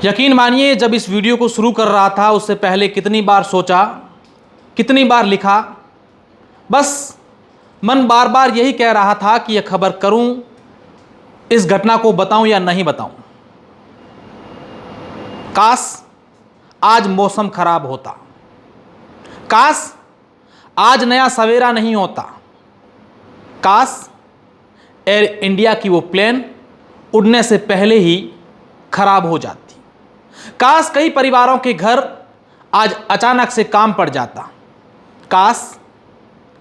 यकीन मानिए, जब इस वीडियो को शुरू कर रहा था उससे पहले कितनी बार सोचा, कितनी बार लिखा, बस मन बार बार यही कह रहा था कि यह खबर करूं, इस घटना को बताऊं या नहीं बताऊं। काश आज मौसम खराब होता, काश आज नया सवेरा नहीं होता, काश एयर इंडिया की वो प्लेन उड़ने से पहले ही खराब हो जाती, काश कई परिवारों के घर आज अचानक से काम पड़ जाता, काश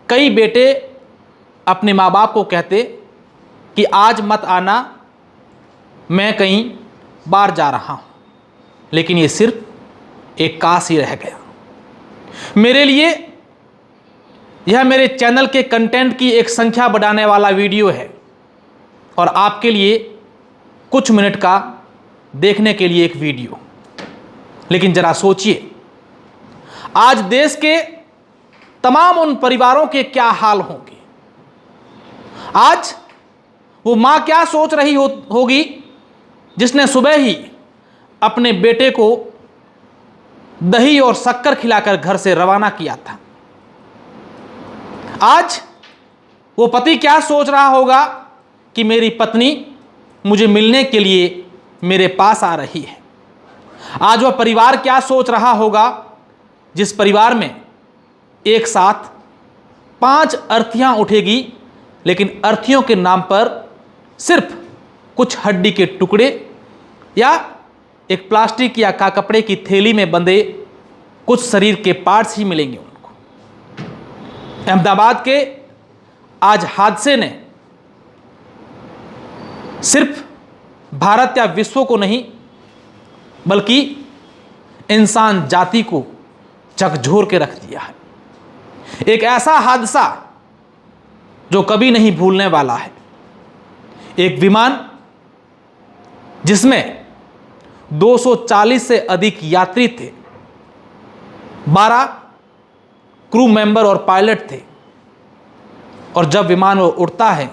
कई बेटे अपने माँ बाप को कहते कि आज मत आना, मैं कहीं बाहर जा रहा हूँ। लेकिन ये सिर्फ एक काश ही रह गया। मेरे लिए यह मेरे चैनल के कंटेंट की एक संख्या बढ़ाने वाला वीडियो है और आपके लिए कुछ मिनट का देखने के लिए एक वीडियो। लेकिन जरा सोचिए, आज देश के तमाम उन परिवारों के क्या हाल होंगे। आज वो मां क्या सोच रही होगी जिसने सुबह ही अपने बेटे को दही और शक्कर खिलाकर घर से रवाना किया था। आज वो पति क्या सोच रहा होगा कि मेरी पत्नी मुझे मिलने के लिए मेरे पास आ रही है। आज वह परिवार क्या सोच रहा होगा जिस परिवार में एक साथ 5 अर्थियां उठेगी, लेकिन अर्थियों के नाम पर सिर्फ कुछ हड्डी के टुकड़े या एक प्लास्टिक या कपड़े की थैली में बंधे कुछ शरीर के पार्ट्स ही मिलेंगे उनको। अहमदाबाद के आज हादसे ने सिर्फ भारत या विश्व को नहीं बल्कि इंसान जाति को झकझोर के रख दिया है। एक ऐसा हादसा जो कभी नहीं भूलने वाला है। एक विमान जिसमें 240 से अधिक यात्री थे, 12 क्रू मेंबर और पायलट थे, और जब विमान वो उड़ता है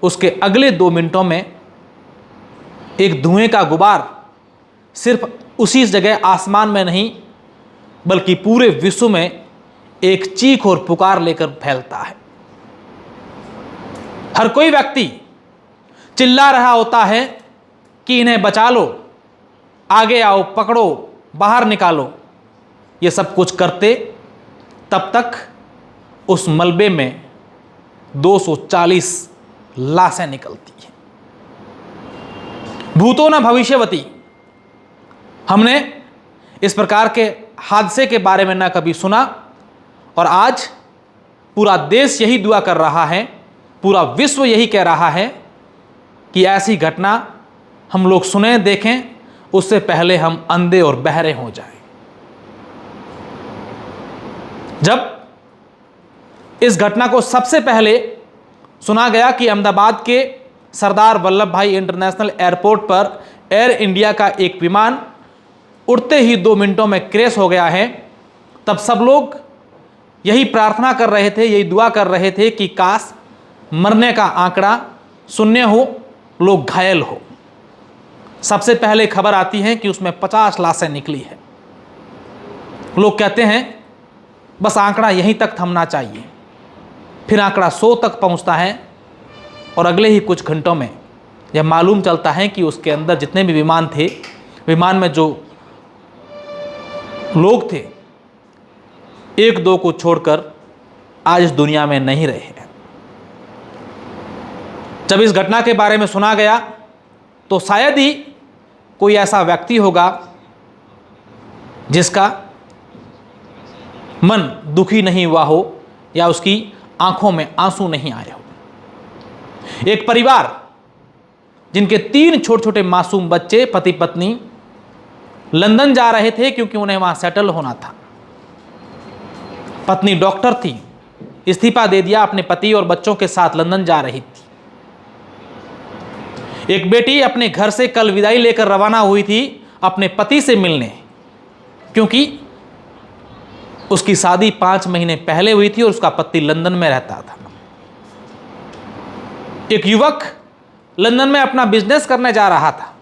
उसके अगले 2 मिनटों में एक धुएं का गुबार सिर्फ उसी जगह आसमान में नहीं बल्कि पूरे विश्व में एक चीख और पुकार लेकर फैलता है। हर कोई व्यक्ति चिल्ला रहा होता है कि इन्हें बचा लो, आगे आओ, पकड़ो, बाहर निकालो। ये सब कुछ करते तब तक उस मलबे में 240 लाशें निकलती हैं। भूतो न भविष्यवती। हमने इस प्रकार के हादसे के बारे में ना कभी सुना, और आज पूरा देश यही दुआ कर रहा है, पूरा विश्व यही कह रहा है कि ऐसी घटना हम लोग सुने, देखें, उससे पहले हम अंधे और बहरे हो जाएं। जब इस घटना को सबसे पहले सुना गया कि अहमदाबाद के सरदार वल्लभ भाई इंटरनेशनल एयरपोर्ट पर एयर इंडिया का एक विमान उड़ते ही 2 मिनटों में क्रैश हो गया है, तब सब लोग यही प्रार्थना कर रहे थे, यही दुआ कर रहे थे कि काश मरने का आंकड़ा शून्य हो, लोग घायल हो। सबसे पहले खबर आती है कि उसमें 50 लाशें निकली है। लोग कहते हैं बस आंकड़ा यहीं तक थमना चाहिए, फिर आंकड़ा 100 तक पहुंचता है और अगले ही कुछ घंटों में यह मालूम चलता है कि उसके अंदर जितने भी विमान थे, विमान में जो लोग थे, 1-2 को छोड़कर आज इस दुनिया में नहीं रहे हैं। जब इस घटना के बारे में सुना गया तो शायद ही कोई ऐसा व्यक्ति होगा जिसका मन दुखी नहीं हुआ हो या उसकी आंखों में आंसू नहीं आए हो। एक परिवार जिनके 3 छोटे छोटे मासूम बच्चे, पति पत्नी लंदन जा रहे थे क्योंकि उन्हें वहां सेटल होना था। पत्नी डॉक्टर थी, इस्तीफा दे दिया, अपने पति और बच्चों के साथ लंदन जा रही थी। एक बेटी अपने घर से कल विदाई लेकर रवाना हुई थी अपने पति से मिलने, क्योंकि उसकी शादी 5 महीने पहले हुई थी और उसका पति लंदन में रहता था। एक युवक लंदन में अपना बिजनेस करने जा रहा था।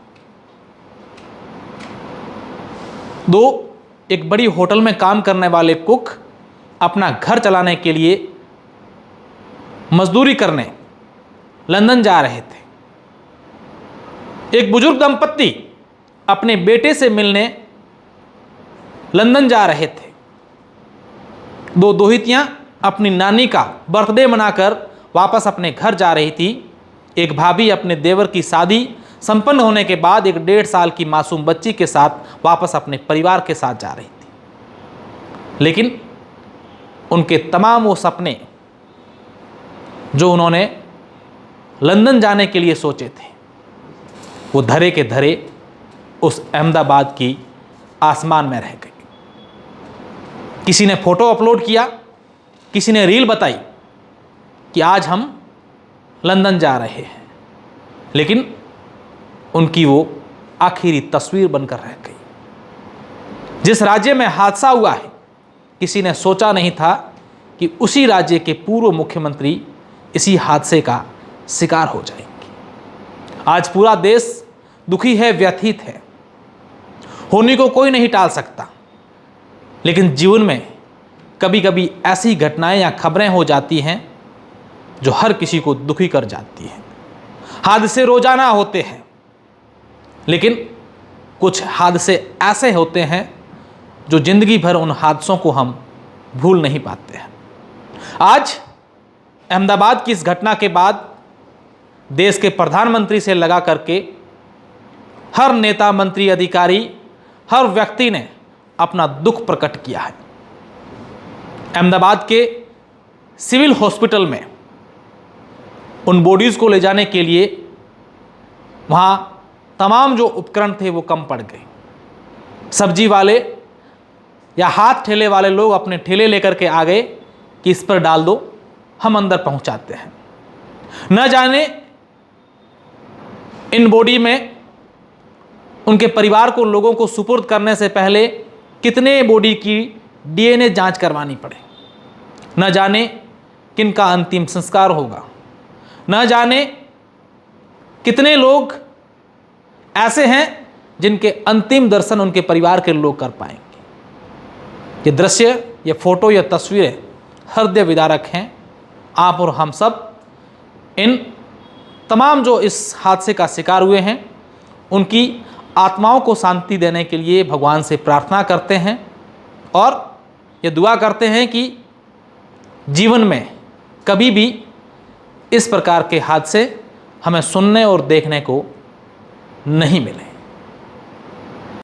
एक बड़ी होटल में काम करने वाले कुक अपना घर चलाने के लिए मजदूरी करने लंदन जा रहे थे। एक बुजुर्ग दंपत्ति अपने बेटे से मिलने लंदन जा रहे थे। दो दोहितियां अपनी नानी का बर्थडे मनाकर वापस अपने घर जा रही थी। एक भाभी अपने देवर की शादी संपन्न होने के बाद एक 1.5 साल की मासूम बच्ची के साथ वापस अपने परिवार के साथ जा रही थी। लेकिन उनके तमाम वो सपने जो उन्होंने लंदन जाने के लिए सोचे थे, वो धरे के धरे उस अहमदाबाद की आसमान में रह गए। किसी ने फोटो अपलोड किया, किसी ने रील बताई कि आज हम लंदन जा रहे हैं, लेकिन उनकी वो आखिरी तस्वीर बनकर रह गई। जिस राज्य में हादसा हुआ है, किसी ने सोचा नहीं था कि उसी राज्य के पूर्व मुख्यमंत्री इसी हादसे का शिकार हो जाएंगे। आज पूरा देश दुखी है, व्यथित है। होने को कोई नहीं टाल सकता, लेकिन जीवन में कभी कभी ऐसी घटनाएं या खबरें हो जाती हैं जो हर किसी को दुखी कर जाती हैं। हादसे रोजाना होते हैं, लेकिन कुछ हादसे ऐसे होते हैं जो जिंदगी भर उन हादसों को हम भूल नहीं पाते हैं। आज अहमदाबाद की इस घटना के बाद देश के प्रधानमंत्री से लगा करके हर नेता, मंत्री, अधिकारी, हर व्यक्ति ने अपना दुख प्रकट किया है। अहमदाबाद के सिविल हॉस्पिटल में उन बॉडीज़ को ले जाने के लिए वहाँ तमाम जो उपकरण थे वो कम पड़ गए। सब्जी वाले या हाथ ठेले वाले लोग अपने ठेले लेकर के आ गए कि इस पर डाल दो, हम अंदर पहुँचाते हैं। न जाने इन बॉडी में उनके परिवार को, लोगों को सुपुर्द करने से पहले कितने बॉडी की डीएनए जांच करवानी पड़े। न जाने किनका अंतिम संस्कार होगा। न जाने कितने लोग ऐसे हैं जिनके अंतिम दर्शन उनके परिवार के लोग कर पाएंगे। ये दृश्य, ये फोटो, ये तस्वीरें हृदय विदारक हैं। आप और हम सब इन तमाम जो इस हादसे का शिकार हुए हैं, उनकी आत्माओं को शांति देने के लिए भगवान से प्रार्थना करते हैं और ये दुआ करते हैं कि जीवन में कभी भी इस प्रकार के हादसे हमें सुनने और देखने को नहीं मिले।